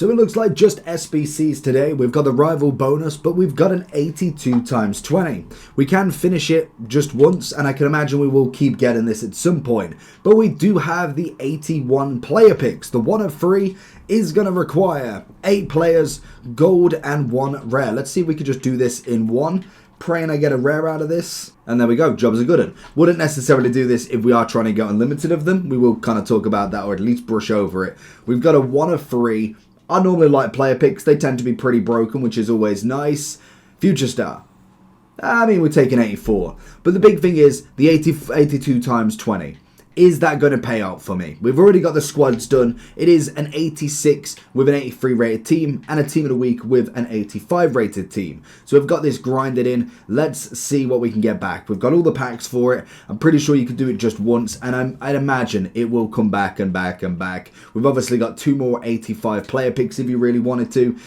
So it looks like just SBCs today. We've got the rival bonus, but we've got an 82 times 20. We can finish it just once, and I can imagine we will keep getting this at some point. But we do have the 81 player picks. The 1 of 3 is going to require 8 players, gold, and 1 rare. Let's see if we could just do this in one. Praying I get a rare out of this. And there we go. Job's a good one. Wouldn't necessarily do this if we are trying to get unlimited of them. We will kind of talk about that, or at least brush over it. We've got a 1 of 3. I normally like player picks. They tend to be pretty broken, which is always nice. Future star. I mean, we're taking 84. But the big thing is the 82 times 20. Is that going to pay out for me? We've already got the squads done. It is an 86 with an 83 rated team and a team of the week with an 85 rated team. So we've got this grinded in. Let's see what we can get back. We've got all the packs for it. I'm pretty sure you could do it just once, and I'd imagine it will come back and back and back. We've obviously got 2 more 85 player picks if you really wanted to.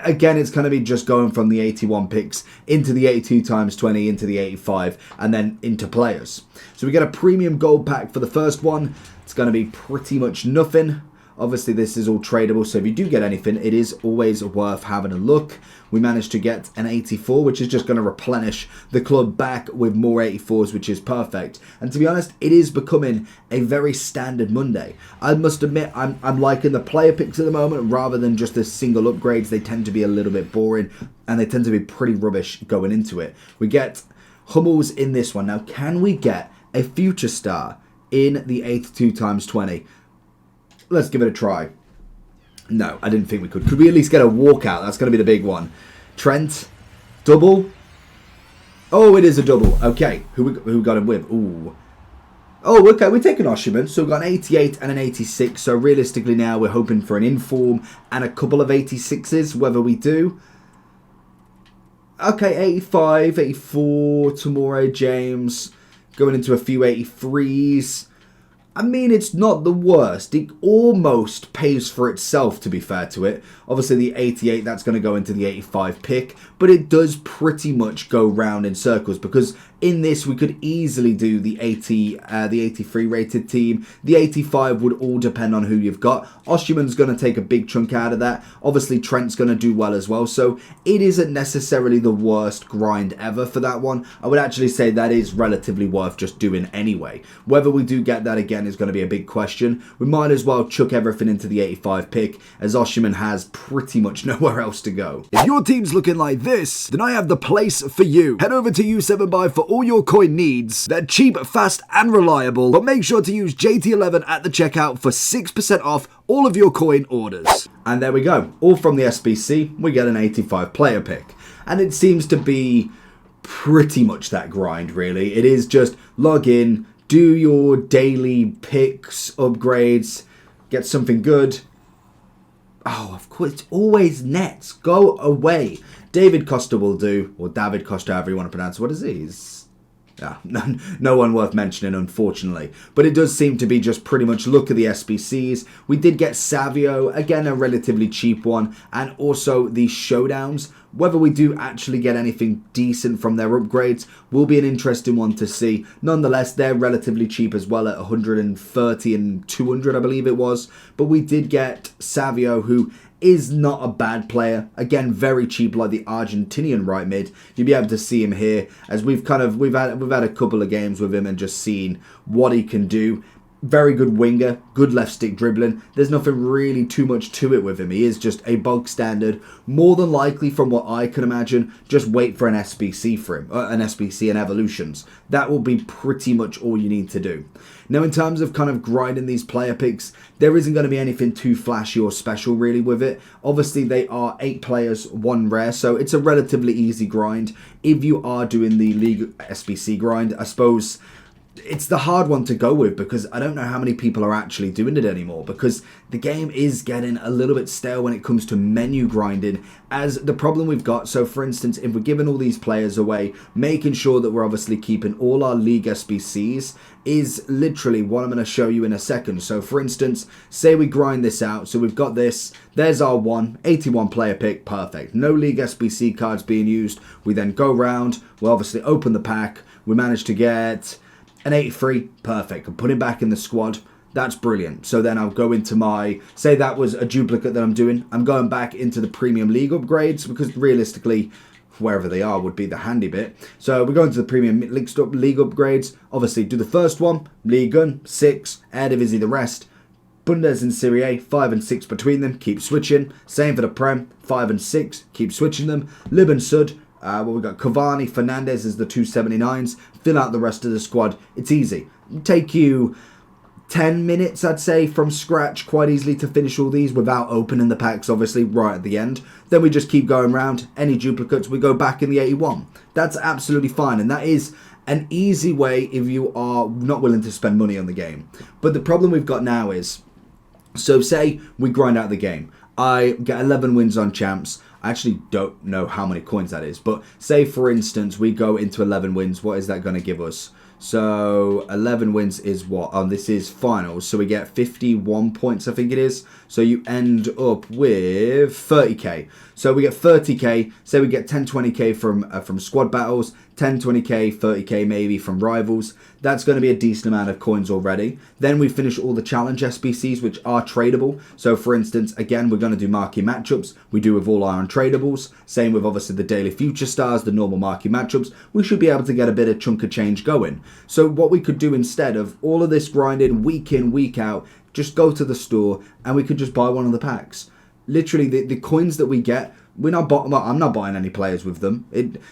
Again, it's going to be just going from the 81 picks into the 82 times 20, into the 85, and then into players. So we get a premium gold pack for the first one. It's going to be pretty much nothing. Obviously, this is all tradable, so if you do get anything, it is always worth having a look. We managed to get an 84, which is just going to replenish the club back with more 84s, which is perfect. And to be honest, it is becoming a very standard Monday. I must admit, I'm liking the player picks at the moment, rather than just the single upgrades. They tend to be a little bit boring, and they tend to be pretty rubbish going into it. We get Hummels in this one. Now, can we get a future star in the 82 times 20? Let's give it a try. No, I didn't think we could. Could we at least get a walkout? That's going to be the big one. Trent, double. Oh, it is a double. Okay, who got him with? Ooh. Oh, okay, we're taking Osherman. So we've got an 88 and an 86. So realistically now we're hoping for an inform and a couple of 86s, whether we do. Okay, 85, 84, Tomorrow James. Going into a few 83s. I mean, it's not the worst. It almost pays for itself, to be fair to it. Obviously, the 88, that's going to go into the 85 pick. But it does pretty much go round in circles, because in this, we could easily do the 83 rated team. The 85 would all depend on who you've got. Osherman's going to take a big chunk out of that. Obviously, Trent's going to do well as well. So it isn't necessarily the worst grind ever for that one. I would actually say that is relatively worth just doing anyway. Whether we do get that again is going to be a big question. We might as well chuck everything into the 85 pick, as Osherman has pretty much nowhere else to go. If your team's looking like this, then I have the place for you. Head over to U7Buy for all your coin needs. They're cheap, fast, and reliable, but make sure to use JT11 at the checkout for 6% off all of your coin orders. And there we go. All from the SBC, we get an 85 player pick. And it seems to be pretty much that grind, really. It is just log in, do your daily picks, upgrades, get something good. Oh, of course, it's always Nets. Go away. David Costa will do, or David Costa, however you want to pronounce it. What is he? Yeah, no one worth mentioning, unfortunately. But it does seem to be just pretty much look at the SBCs. We did get Savio, again a relatively cheap one, and also the showdowns. Whether we do actually get anything decent from their upgrades will be an interesting one to see. Nonetheless, they're relatively cheap as well at 130 and 200, I believe it was. But we did get Savio, who is not a bad player. Again, very cheap, like the Argentinian right mid. You'll be able to see him here, as we've had a couple of games with him and just seen what he can do. Very good winger, good left stick dribbling. There's nothing really too much to it with him. He is just a bog standard. More than likely, from what I can imagine, just wait for an SBC for him. An SBC and evolutions. That will be pretty much all you need to do. Now, in terms of kind of grinding these player picks, there isn't going to be anything too flashy or special really with it. Obviously, they are 8 players, 1 rare, so it's a relatively easy grind. If you are doing the League SBC grind, I suppose it's the hard one to go with, because I don't know how many people are actually doing it anymore, because the game is getting a little bit stale when it comes to menu grinding, as the problem we've got. So for instance, if we're giving all these players away, making sure that we're obviously keeping all our league SBCs is literally what I'm going to show you in a second. So for instance, say we grind this out, so we've got this, there's our 81 player pick, perfect, no league SBC cards being used. We then go round, we'll obviously open the pack, we manage to get an 83, perfect, and put him back in the squad. That's brilliant. So then I'll go into my, say that was a duplicate that I'm doing. I'm going back into the Premium League upgrades because realistically, wherever they are would be the handy bit. So we're going to the Premium League upgrades. Obviously, do the first one, Ligue 1, 6, Eredivisie the rest. Bundes and Serie A, 5 and 6 between them, keep switching. Same for the Prem, 5 and 6, keep switching them. Lib and Sud, we've got Cavani, Fernandez as the 279s. Fill out the rest of the squad. It's easy. It'll take you 10 minutes, I'd say, from scratch quite easily to finish all these without opening the packs, obviously, right at the end. Then we just keep going around. Any duplicates, we go back in the 81. That's absolutely fine, and that is an easy way if you are not willing to spend money on the game. But the problem we've got now is, so say we grind out the game. I get 11 wins on champs. I actually don't know how many coins that is, but say, for instance, we go into 11 wins. What is that going to give us? So 11 wins is what? Oh, this is finals. So we get 51 points, I think it is. So you end up with 30k. So we get 30k. Say we get 10, 20k from squad battles, 10, 20k, 30k maybe from rivals. That's going to be a decent amount of coins already. Then we finish all the challenge SBCs, which are tradable. So for instance, again, we're going to do marquee matchups. We do with all our untradables. Same with obviously the daily future stars, the normal marquee matchups. We should be able to get a bit of chunk of change going. So what we could do instead of all of this grinding week in, week out, just go to the store and we could just buy one of the packs. Literally, the coins that we get, I'm not buying any players with them.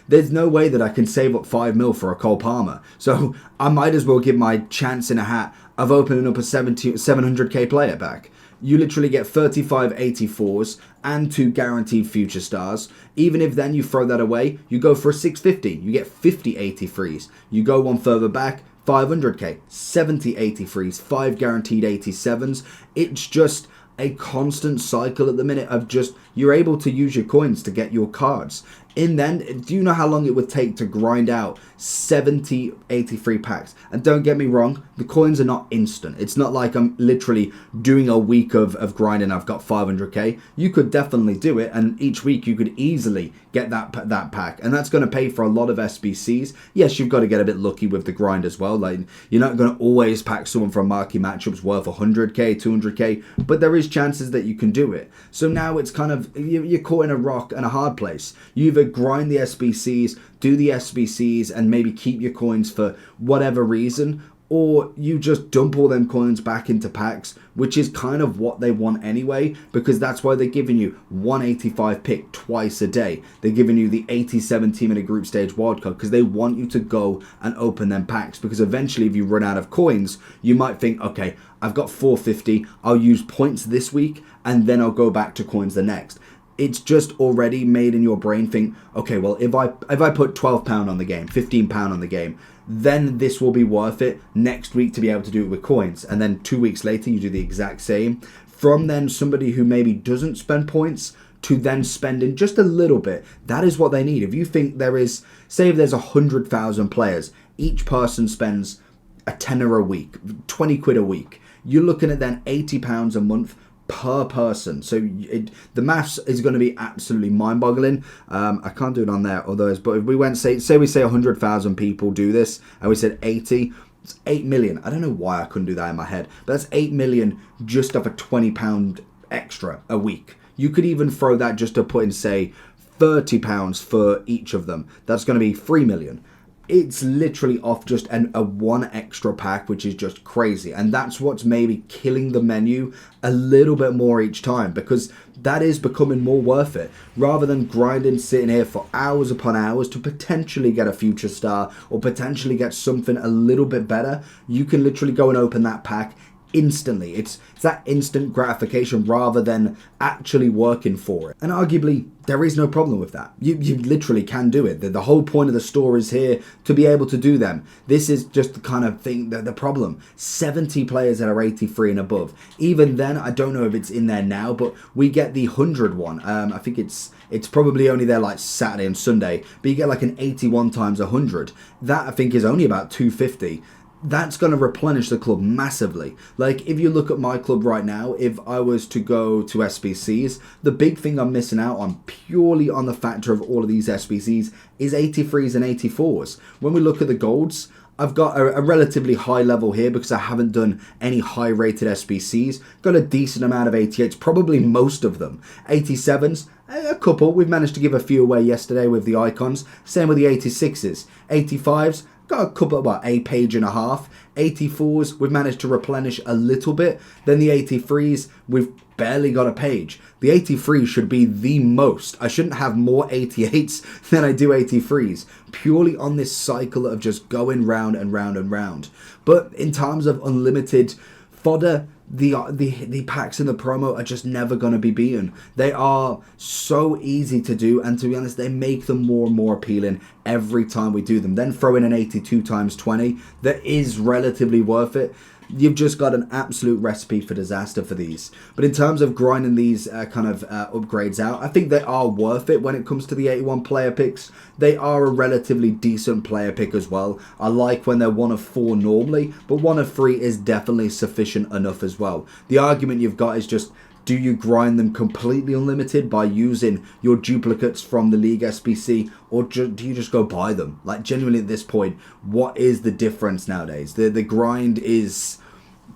There's no way that I can save up 5 mil for a Cole Palmer. So I might as well give my chance in a hat of opening up a 700k player back. You literally get 35 84s and 2 guaranteed future stars. Even if then you throw that away, you go for a 650. You get 50 83s. You go one further back, 500k, 70 83s, 5 guaranteed 87s. It's just a constant cycle at the minute of just, you're able to use your coins to get your cards. In then, do you know how long it would take to grind out 70 83 packs? And don't get me wrong, the coins are not instant. It's not like I'm literally doing a week of grinding, I've got 500k. You could definitely do it, and each week you could easily get that pack, and that's going to pay for a lot of SBCs. Yes, you've got to get a bit lucky with the grind as well. Like, you're not going to always pack someone from marquee matchups worth 100k, 200k, but there is chances that you can do it. So now it's kind of, you're caught in a rock and a hard place. You either grind the SBCs, do the SBCs, and maybe keep your coins for whatever reason, or you just dump all them coins back into packs, which is kind of what they want anyway, because that's why they're giving you 185 pick twice a day. They're giving you the 87 team in a group stage wildcard because they want you to go and open them packs, because eventually if you run out of coins, you might think, okay, I've got 450, I'll use points this week and then I'll go back to coins the next. It's just already made in your brain think, okay, well, if I put £12 on the game, £15 on the game, then this will be worth it next week to be able to do it with coins. And then 2 weeks later, you do the exact same. From then somebody who maybe doesn't spend points to then spending just a little bit, that is what they need. If you think there is, say if there's 100,000 players, each person spends a tenner a week, 20 quid a week, you're looking at then £80 a month per person. So the maths is going to be absolutely mind-boggling. I can't do it on there, others, but if we went, say we say 100,000 people do this, and we said 80, it's 8 million. I don't know why I couldn't do that in my head, but that's 8 million just off a £20 extra a week. You could even throw that just to put in, say, £30 for each of them. That's going to be 3 million. It's literally off just a one extra pack, which is just crazy. And that's what's maybe killing the menu a little bit more each time, because that is becoming more worth it. Rather than grinding, sitting here for hours upon hours to potentially get a future star or potentially get something a little bit better, you can literally go and open that pack instantly. It's that instant gratification rather than actually working for it. And arguably, there is no problem with that. You literally can do it. The whole point of the store is here to be able to do them. This is just the kind of thing, the problem. 70 players that are 83 and above. Even then, I don't know if it's in there now, but we get the 100 one. I think it's probably only there like Saturday and Sunday, but you get like an 81 times 100. That I think is only about 250. That's going to replenish the club massively. Like, if you look at my club right now, if I was to go to SBCs, the big thing I'm missing out on, purely on the factor of all of these SBCs, is 83s and 84s. When we look at the golds, I've got a relatively high level here because I haven't done any high rated SBCs. Got a decent amount of 88s, probably most of them. 87s, a couple. We've managed to give a few away yesterday with the icons. Same with the 86s. 85s, got a couple, about a page and a half. 84s, we've managed to replenish a little bit. Then the 83s, we've barely got a page. The 83s should be the most. I shouldn't have more 88s than I do 83s, purely on this cycle of just going round and round and round. But in terms of unlimited fodder, the packs in the promo are just never going to be beaten. They are so easy to do, and to be honest, they make them more and more appealing every time we do them. Then throw in an 82 times 20 that is relatively worth it. You've just got an absolute recipe for disaster for these. But in terms of grinding these upgrades out, I think they are worth it when it comes to the 81 player picks. They are a relatively decent player pick as well. I like when they're 1 of 4 normally, but 1 of 3 is definitely sufficient enough as well. The argument you've got is just, do you grind them completely unlimited by using your duplicates from the League SBC, or do you just go buy them? Like, genuinely at this point, what is the difference nowadays? The grind is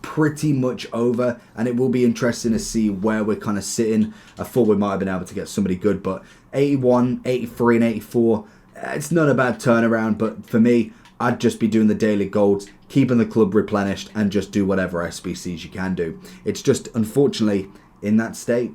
pretty much over, and it will be interesting to see where we're kind of sitting. I thought we might have been able to get somebody good, but 81, 83 and 84, it's not a bad turnaround. But for me, I'd just be doing the daily golds, keeping the club replenished, and just do whatever SBCs you can do. It's just, unfortunately, in that state.